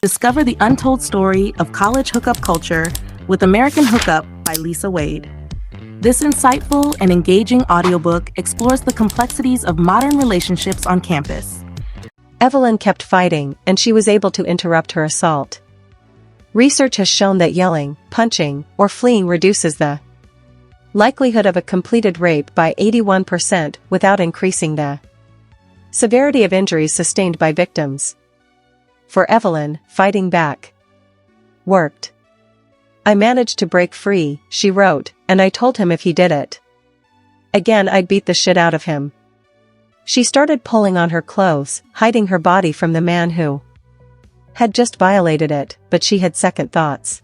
Discover the untold story of college hookup culture with American Hookup by Lisa Wade. This insightful and engaging audiobook explores the complexities of modern relationships on campus. Evelyn kept fighting, and she was able to interrupt her assault. Research has shown that yelling, punching, or fleeing reduces the likelihood of a completed rape by 81% without increasing the severity of injuries sustained by victims. For Evelyn, fighting back worked. "I managed to break free," she wrote, "and I told him if he did it again I'd beat the shit out of him." She started pulling on her clothes, hiding her body from the man who had just violated it, but she had second thoughts.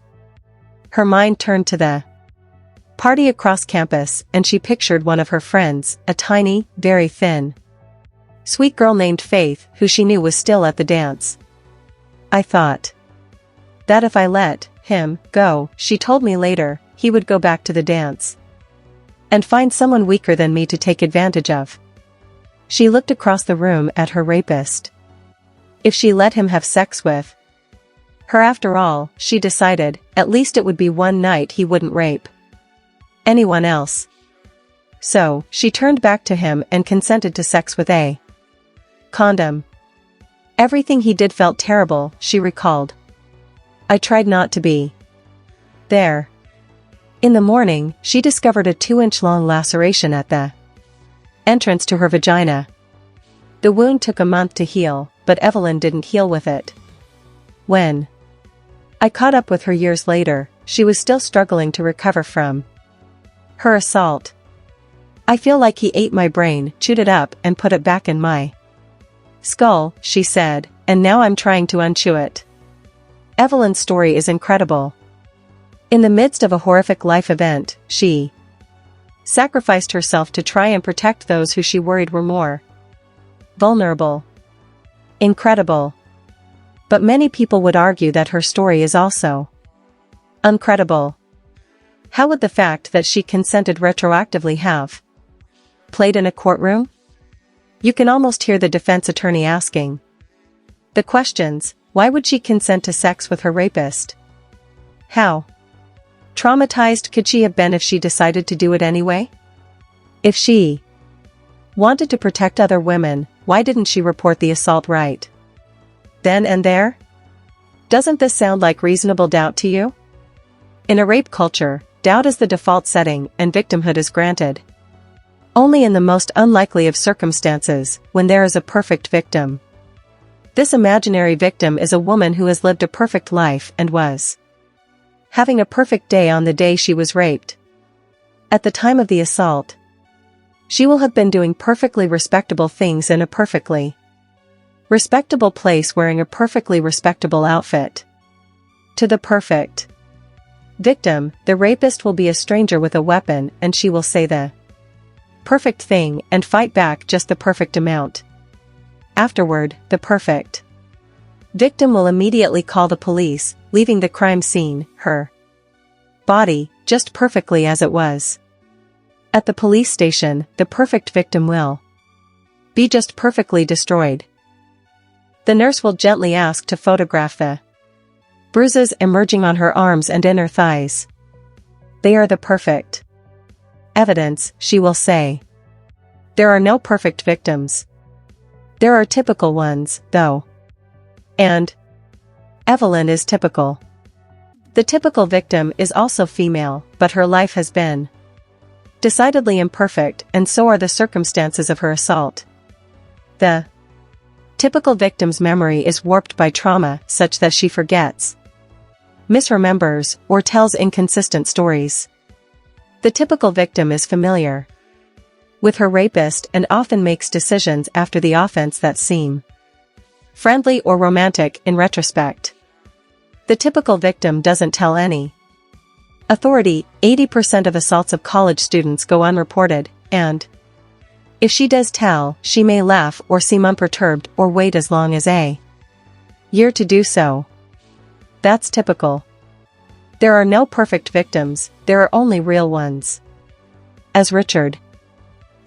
Her mind turned to the party across campus, and she pictured one of her friends, a tiny, very thin, sweet girl named Faith, who she knew was still at the dance. "I thought that if I let him go," she told me later, "he would go back to the dance and find someone weaker than me to take advantage of." She looked across the room at her rapist. If she let him have sex with her after all, she decided, at least it would be one night he wouldn't rape anyone else. So, she turned back to him and consented to sex with a condom. Everything he did felt terrible, she recalled. "I tried not to be there." In the morning, she discovered a 2-inch-long laceration at the entrance to her vagina. The wound took a month to heal, but Evelyn didn't heal with it. When I caught up with her years later, she was still struggling to recover from her assault. "I feel like he ate my brain, chewed it up, and put it back in my skull," she said, "and now I'm trying to unchew it." Evelyn's story is incredible. In the midst of a horrific life event, she sacrificed herself to try and protect those who she worried were more vulnerable. Incredible. But many people would argue that her story is also uncredible. How would the fact that she consented retroactively have played in a courtroom? You can almost hear the defense attorney asking the questions. Why would she consent to sex with her rapist? How traumatized could she have been if she decided to do it anyway? If she wanted to protect other women, why didn't she report the assault right then and there? Doesn't this sound like reasonable doubt to you? In a rape culture, doubt is the default setting and victimhood is granted only in the most unlikely of circumstances, when there is a perfect victim. This imaginary victim is a woman who has lived a perfect life and was having a perfect day on the day she was raped. At the time of the assault, she will have been doing perfectly respectable things in a perfectly respectable place, wearing a perfectly respectable outfit. To the perfect victim, the rapist will be a stranger with a weapon, and she will say the perfect thing and fight back just the perfect amount. Afterward, the perfect victim will immediately call the police, leaving the crime scene, her body, just perfectly as it was. At the police station, the perfect victim will be just perfectly destroyed. The nurse will gently ask to photograph the bruises emerging on her arms and inner thighs. They are the perfect evidence, she will say. There are no perfect victims. There are typical ones, though. And Evelyn is typical. The typical victim is also female, but her life has been decidedly imperfect, and so are the circumstances of her assault. The typical victim's memory is warped by trauma such that she forgets, misremembers, or tells inconsistent stories. The typical victim is familiar with her rapist and often makes decisions after the offense that seem friendly or romantic in retrospect. The typical victim doesn't tell any authority. 80% of assaults of college students go unreported, and if she does tell, she may laugh or seem unperturbed or wait as long as a year to do so. That's typical. There are no perfect victims, there are only real ones. As Richard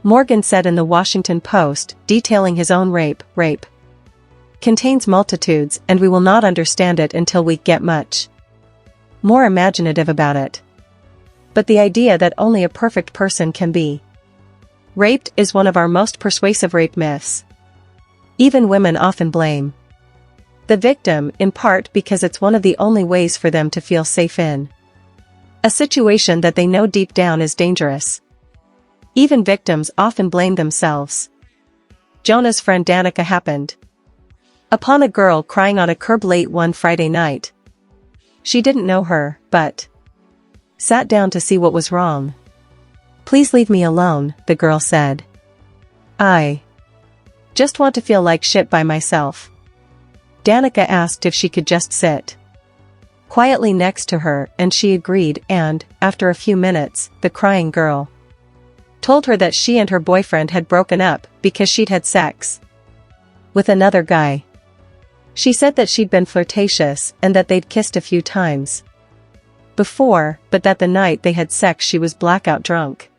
Morgan said in the Washington Post, detailing his own rape, contains multitudes, and we will not understand it until we get much more imaginative about it. But the idea that only a perfect person can be raped is one of our most persuasive rape myths. Even women often blame the victim, in part because it's one of the only ways for them to feel safe in a situation that they know deep down is dangerous. Even victims often blame themselves. Jonah's friend Danica happened upon a girl crying on a curb late one Friday night. She didn't know her, but sat down to see what was wrong. "Please leave me alone," the girl said. "I just want to feel like shit by myself." Danica asked if she could just sit quietly next to her, and she agreed, and, after a few minutes, the crying girl told her that she and her boyfriend had broken up because she'd had sex with another guy. She said that she'd been flirtatious and that they'd kissed a few times before, but that the night they had sex she was blackout drunk.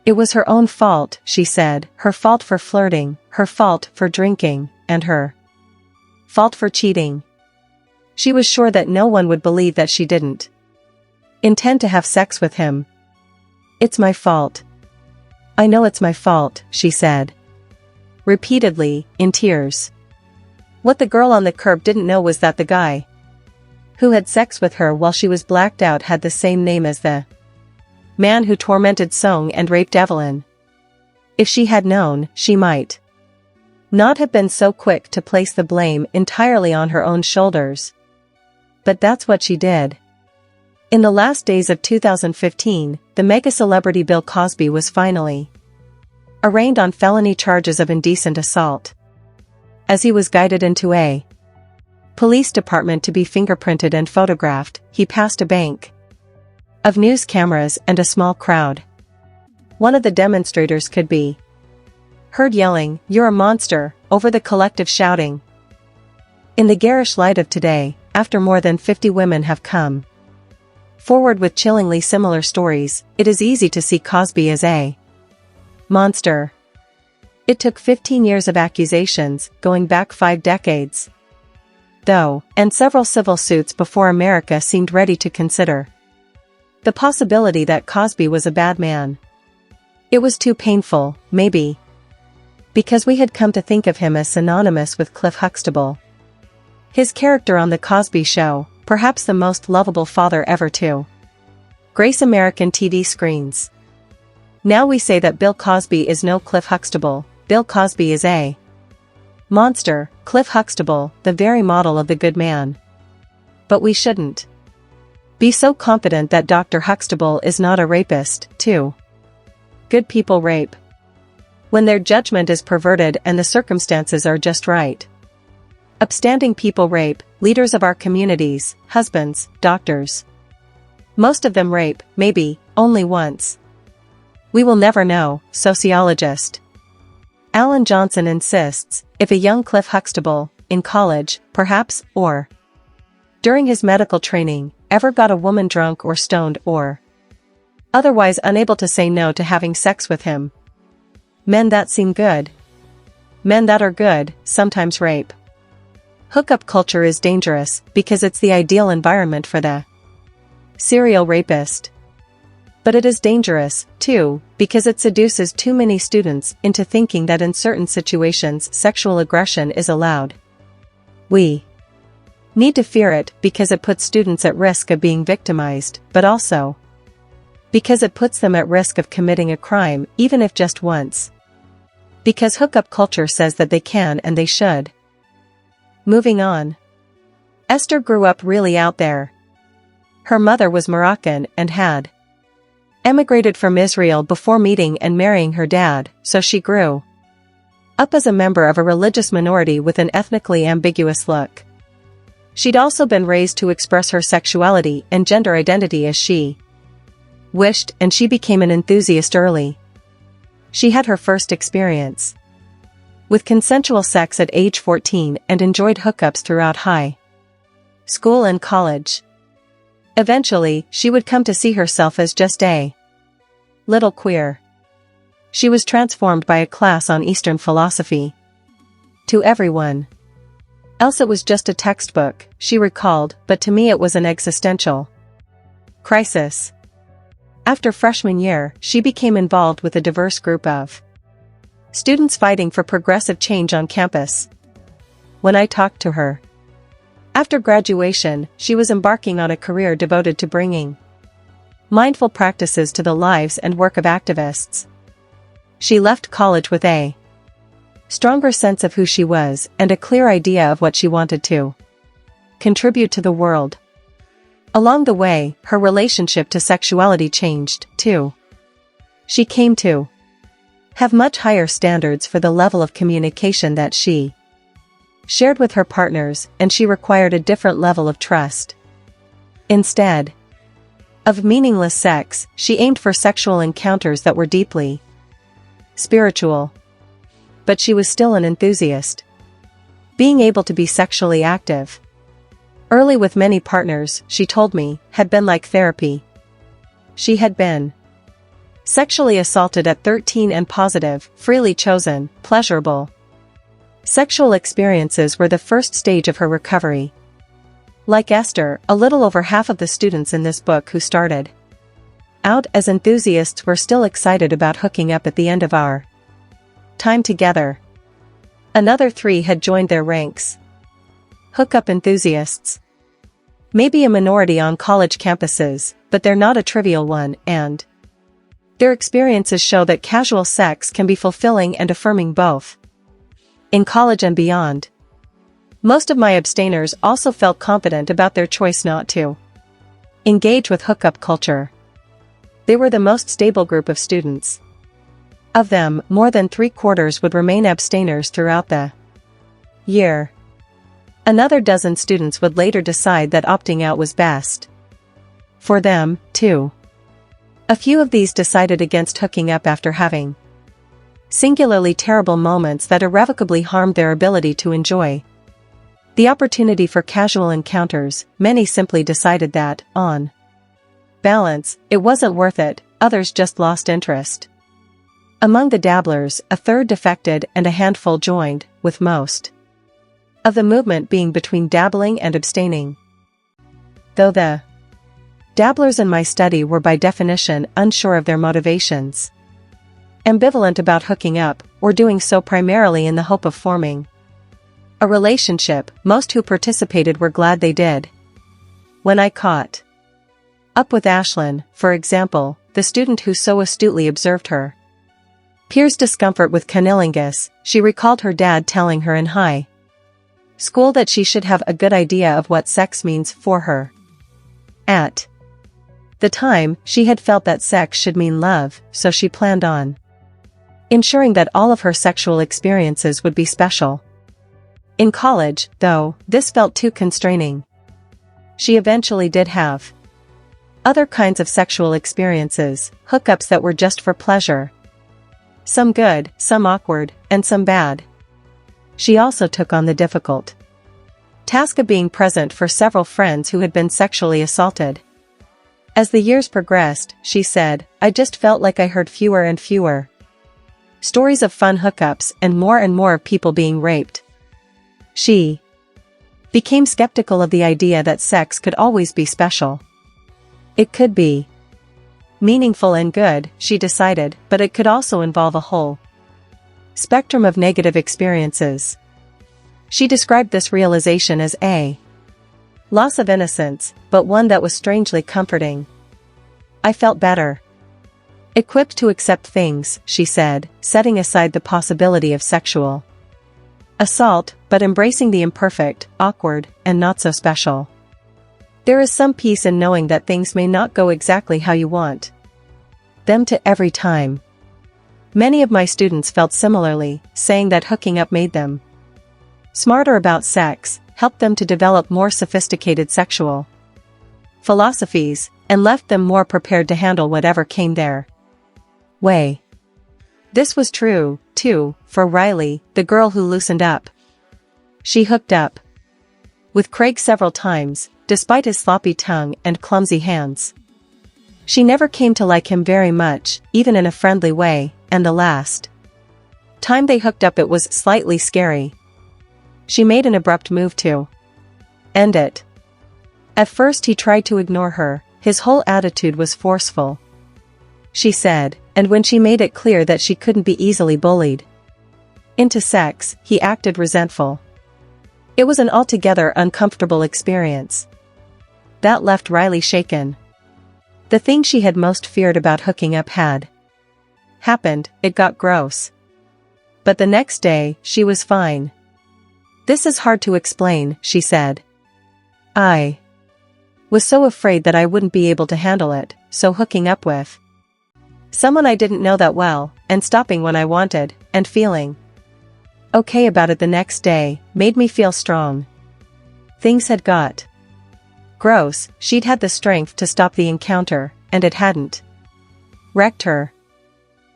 It was her own fault, she said, her fault for flirting, her fault for drinking, and her fault for cheating. She was sure that no one would believe that she didn't intend to have sex with him. "It's my fault. I know it's my fault," she said, repeatedly, in tears. What the girl on the curb didn't know was that the guy who had sex with her while she was blacked out had the same name as the man who tormented Song and raped Evelyn. If she had known, she might not have been so quick to place the blame entirely on her own shoulders. But that's what she did. In the last days of 2015, the mega-celebrity Bill Cosby was finally arraigned on felony charges of indecent assault. As he was guided into a police department to be fingerprinted and photographed, he passed a bank of news cameras and a small crowd. One of the demonstrators could be heard yelling, "You're a monster," over the collective shouting. In the garish light of today, after more than 50 women have come forward with chillingly similar stories, it is easy to see Cosby as a monster. It took 15 years of accusations, going back 5 decades, though, and several civil suits before America seemed ready to consider the possibility that Cosby was a bad man. It was too painful, maybe, because we had come to think of him as synonymous with Cliff Huxtable. His character on The Cosby Show, perhaps the most lovable father ever to grace American TV screens. Now we say that Bill Cosby is no Cliff Huxtable. Bill Cosby is a monster, Cliff Huxtable, the very model of the good man. But we shouldn't be so confident that Dr. Huxtable is not a rapist, too. Good people rape when their judgment is perverted and the circumstances are just right. Upstanding people rape, leaders of our communities, husbands, doctors. Most of them rape, maybe, only once. We will never know, sociologist Alan Johnson insists, if a young Cliff Huxtable, in college, perhaps, or during his medical training, ever got a woman drunk or stoned or otherwise unable to say no to having sex with him. Men that seem good, men that are good, sometimes rape. Hookup culture is dangerous because it's the ideal environment for the serial rapist. But it is dangerous, too, because it seduces too many students into thinking that in certain situations sexual aggression is allowed. We need to fear it because it puts students at risk of being victimized, but also because it puts them at risk of committing a crime, even if just once. Because hookup culture says that they can and they should. Moving on. Esther grew up really out there. Her mother was Moroccan and had emigrated from Israel before meeting and marrying her dad, so she grew up as a member of a religious minority with an ethnically ambiguous look. She'd also been raised to express her sexuality and gender identity as she wished, and she became an enthusiast early. She had her first experience with consensual sex at age 14 and enjoyed hookups throughout high school and college. Eventually, she would come to see herself as just a little queer. She was transformed by a class on Eastern philosophy. To everyone Else it was just a textbook, she recalled, but to me it was an existential crisis. After freshman year, she became involved with a diverse group of students fighting for progressive change on campus. When I talked to her after graduation, she was embarking on a career devoted to bringing mindful practices to the lives and work of activists. She left college with a stronger sense of who she was and a clear idea of what she wanted to contribute to the world. Along the way, her relationship to sexuality changed, too. She came to have much higher standards for the level of communication that she shared with her partners, and she required a different level of trust. Instead of meaningless sex, she aimed for sexual encounters that were deeply spiritual. But she was still an enthusiast. Being able to be sexually active early with many partners, she told me, had been like therapy. She had been sexually assaulted at 13 and positive, freely chosen, pleasurable sexual experiences were the first stage of her recovery. Like Esther, a little over half of the students in this book who started out as enthusiasts were still excited about hooking up at the end of our time together. Another 3 had joined their ranks. Hookup enthusiasts. Maybe a minority on college campuses, but they're not a trivial one, and their experiences show that casual sex can be fulfilling and affirming both in college and beyond. Most of my abstainers also felt confident about their choice not to engage with hookup culture. They were the most stable group of students. Of them, more than 3/4 would remain abstainers throughout the year. Another dozen students would later decide that opting out was best for them, too. A few of these decided against hooking up after having singularly terrible moments that irrevocably harmed their ability to enjoy the opportunity for casual encounters. Many simply decided that, on balance, it wasn't worth it. Others just lost interest. Among the dabblers, a third defected and a handful joined, with most of the movement being between dabbling and abstaining. Though the dabblers in my study were by definition unsure of their motivations, ambivalent about hooking up, or doing so primarily in the hope of forming a relationship, most who participated were glad they did. When I caught up with Ashlyn, for example, the student who so astutely observed her peers' discomfort with cunnilingus, she recalled her dad telling her in high school that she should have a good idea of what sex means for her. At the time, she had felt that sex should mean love, so she planned on ensuring that all of her sexual experiences would be special. In college, though, this felt too constraining. She eventually did have other kinds of sexual experiences, hookups that were just for pleasure. Some good, some awkward, and some bad. She also took on the difficult task of being present for several friends who had been sexually assaulted. As the years progressed, she said, I just felt like I heard fewer and fewer stories of fun hookups and more of people being raped. She became skeptical of the idea that sex could always be special. It could be meaningful and good, she decided, but it could also involve a whole spectrum of negative experiences. She described this realization as a loss of innocence, but one that was strangely comforting. I felt better equipped to accept things, she said, setting aside the possibility of sexual assault, but embracing the imperfect, awkward, and not so special. There is some peace in knowing that things may not go exactly how you want them to every time. Many of my students felt similarly, saying that hooking up made them smarter about sex, helped them to develop more sophisticated sexual philosophies, and left them more prepared to handle whatever came their way. This was true, too, for Riley, the girl who loosened up. She hooked up with Craig several times, despite his sloppy tongue and clumsy hands. She never came to like him very much, even in a friendly way, and the last time they hooked up it was slightly scary. She made an abrupt move to end it. At first he tried to ignore her, his whole attitude was forceful. She said, and when she made it clear that she couldn't be easily bullied into sex, he acted resentful. It was an altogether uncomfortable experience that left Riley shaken. The thing she had most feared about hooking up had happened. It got gross. But the next day, she was fine. "This is hard to explain," she said. "I was so afraid that I wouldn't be able to handle it, so hooking up with someone I didn't know that well, and stopping when I wanted, and feeling okay about it the next day, made me feel strong." Things had got gross. She'd had the strength to stop the encounter, and it hadn't wrecked her.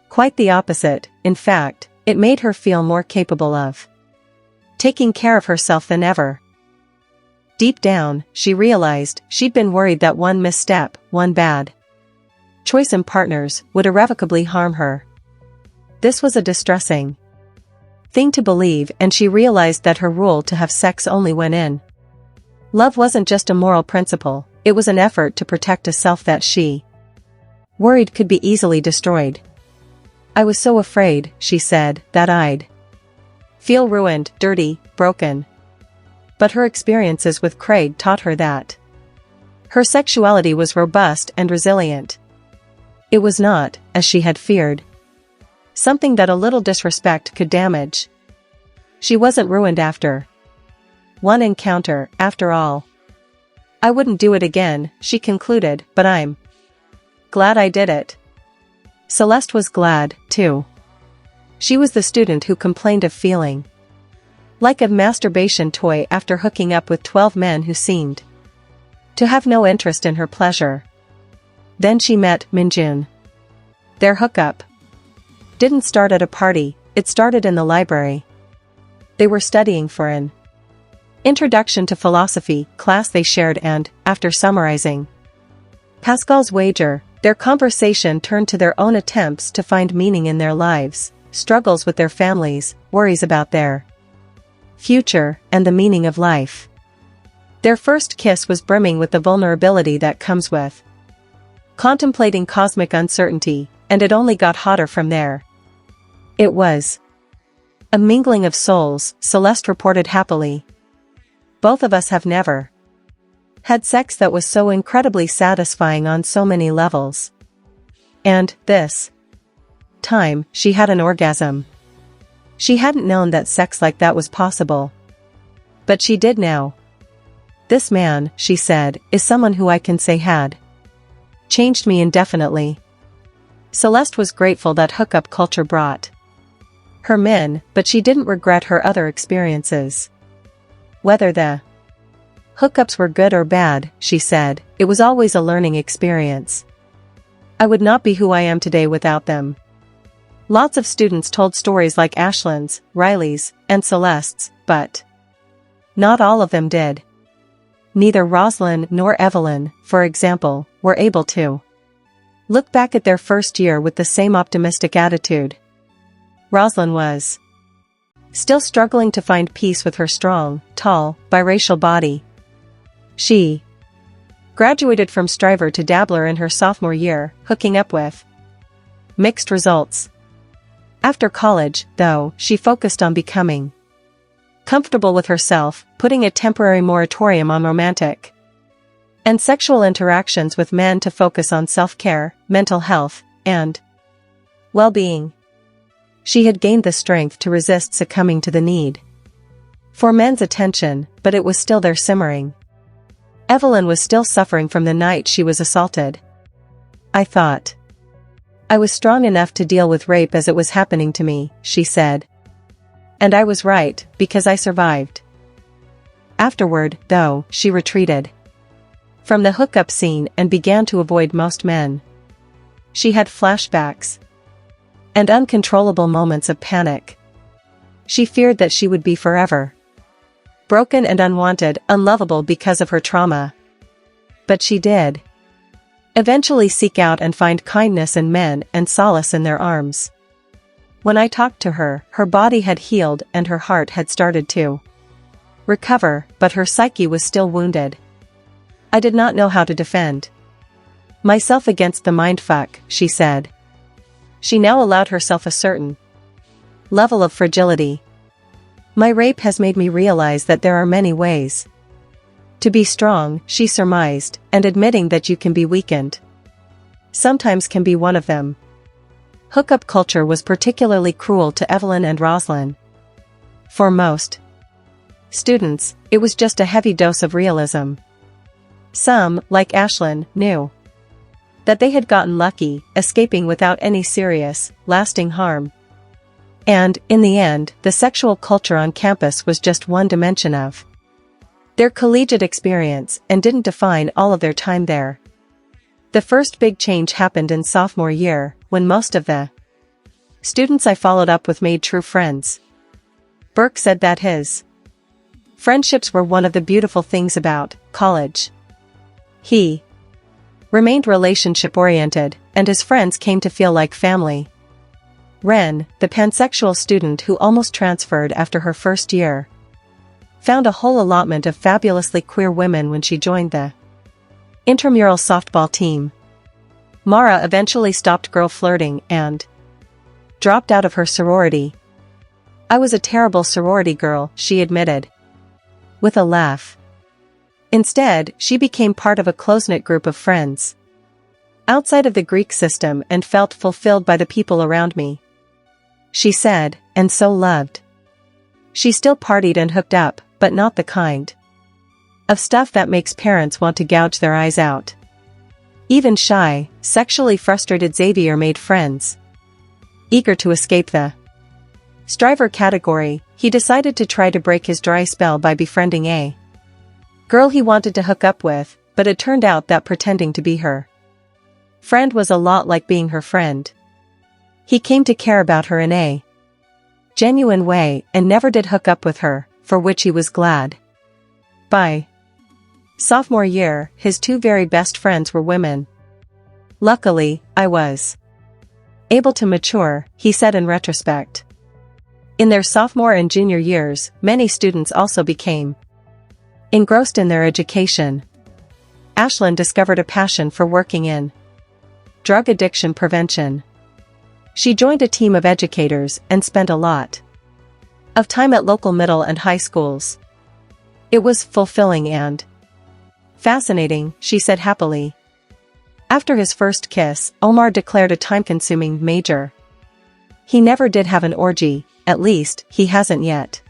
Quite the opposite, in fact, it made her feel more capable of taking care of herself than ever. Deep down, she realized she'd been worried that one misstep, one bad choice in partners, would irrevocably harm her. This was a distressing thing to believe, and she realized that her rule to have sex only when in love wasn't just a moral principle, it was an effort to protect a self that she worried could be easily destroyed. "I was so afraid," she said, "that I'd feel ruined, dirty, broken." But her experiences with Craig taught her that her sexuality was robust and resilient. It was not, as she had feared, something that a little disrespect could damage. She wasn't ruined after one encounter, after all. "I wouldn't do it again," she concluded, "but I'm glad I did it." Celeste was glad, too. She was the student who complained of feeling like a masturbation toy after hooking up with 12 men who seemed to have no interest in her pleasure. Then she met Minjun. Their hookup didn't start at a party, it started in the library. They were studying for an introduction to philosophy class they shared, and, after summarizing Pascal's wager, their conversation turned to their own attempts to find meaning in their lives, struggles with their families, worries about their future, and the meaning of life. Their first kiss was brimming with the vulnerability that comes with contemplating cosmic uncertainty, and it only got hotter from there. "It was a mingling of souls," Celeste reported happily. "Both of us have never had sex that was so incredibly satisfying on so many levels. And, this time, she had an orgasm." She hadn't known that sex like that was possible. But she did now. "This man," she said, "is someone who I can say had changed me indefinitely." Celeste was grateful that hookup culture brought her men, but she didn't regret her other experiences. Whether the hookups were good or bad, she said, it was always a learning experience. "I would not be who I am today without them." Lots of students told stories like Ashlyn's, Riley's, and Celeste's, but not all of them did. Neither Rosalind nor Evelyn, for example, were able to look back at their first year with the same optimistic attitude. Rosalind was still struggling to find peace with her strong, tall, biracial body. She graduated from striver to dabbler in her sophomore year, hooking up with mixed results. After college, though, she focused on becoming comfortable with herself, putting a temporary moratorium on romantic and sexual interactions with men to focus on self-care, mental health, and well-being. She had gained the strength to resist succumbing to the need for men's attention, but it was still there simmering. Evelyn was still suffering from the night she was assaulted. "I thought I was strong enough to deal with rape as it was happening to me," she said. "And I was right, because I survived." Afterward, though, she retreated from the hookup scene and began to avoid most men. She had flashbacks and uncontrollable moments of panic. She feared that she would be forever broken and unwanted, unlovable because of her trauma. But she did eventually seek out and find kindness in men and solace in their arms. When I talked to her, her body had healed and her heart had started to recover, but her psyche was still wounded. I did not know how to defend myself against the mindfuck, she said. She now allowed herself a certain level of fragility. My rape has made me realize that there are many ways to be strong, she surmised, and admitting that you can be weakened sometimes can be one of them. Hookup culture was particularly cruel to Evelyn and Roslyn. For most students, it was just a heavy dose of realism. Some, like Ashlyn, knew that they had gotten lucky, escaping without any serious, lasting harm. And, in the end, the sexual culture on campus was just one dimension of their collegiate experience and didn't define all of their time there. The first big change happened in sophomore year, when most of the students I followed up with made true friends. Burke said that his friendships were one of the beautiful things about college. He remained relationship-oriented, and his friends came to feel like family. Ren, the pansexual student who almost transferred after her first year, found a whole allotment of fabulously queer women when she joined the intramural softball team. Mara eventually stopped girl flirting and dropped out of her sorority. I was a terrible sorority girl, she admitted, with a laugh. Instead, she became part of a close-knit group of friends outside of the Greek system and felt fulfilled by the people around me, she said, and so loved. She still partied and hooked up, but not the kind of stuff that makes parents want to gouge their eyes out. Even shy, sexually frustrated Xavier made friends. Eager to escape the striver category, he decided to try to break his dry spell by befriending a girl he wanted to hook up with, but it turned out that pretending to be her friend was a lot like being her friend. He came to care about her in a genuine way and never did hook up with her, for which he was glad. By sophomore year, his two very best friends were women. Luckily, I was able to mature, he said in retrospect. In their sophomore and junior years, many students also became engrossed in their education. Ashlyn discovered a passion for working in drug addiction prevention. She joined a team of educators and spent a lot of time at local middle and high schools. It was fulfilling and fascinating, she said happily. After his first kiss, Omar declared a time-consuming major. He never did have an orgy, at least, he hasn't yet.